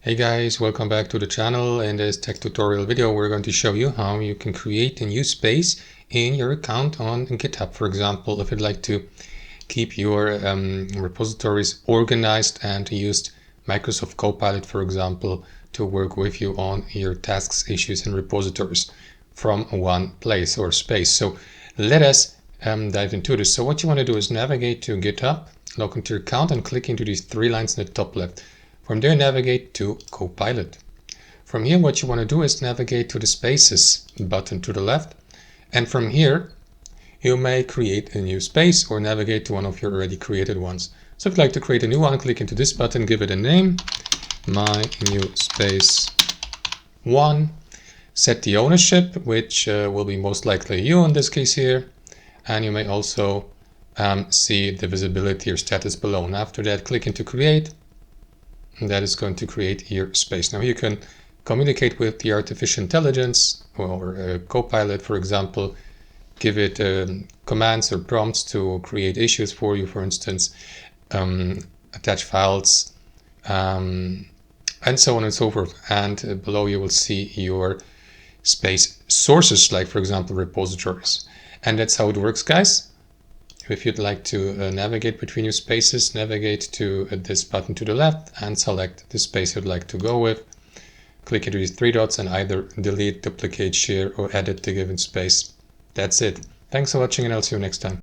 Hey guys, welcome back to the channel. In this tech tutorial video we're going to show you how you can create a new space in your account on GitHub. For example, if you'd like to keep your repositories organized and use Microsoft Copilot, for example, to work with you on your tasks, issues and repositories from one place or space. So let us dive into this. So what you want to do is navigate to GitHub, log into your account and click into these three lines in the top left. From there, navigate to Copilot. From here, what you want to do is navigate to the Spaces button to the left. And from here, you may create a new space or navigate to one of your already created ones. So if you'd like to create a new one, click into this button, give it a name, My New Space 1. Set the ownership, which will be most likely you in this case here. And you may also see the visibility or status below. And after that, click into Create. And that is going to create your space. Now you can communicate with the artificial intelligence or Copilot, for example, give it commands or prompts to create issues for you, for instance, attach files, and so on and so forth. And below you will see your space sources, like for example, repositories. And that's how it works, guys. If you'd like to navigate between your spaces, navigate to this button to the left and select the space you'd like to go with. Click into these three dots and either delete, duplicate, share, or edit the given space. That's it. Thanks for watching and I'll see you next time.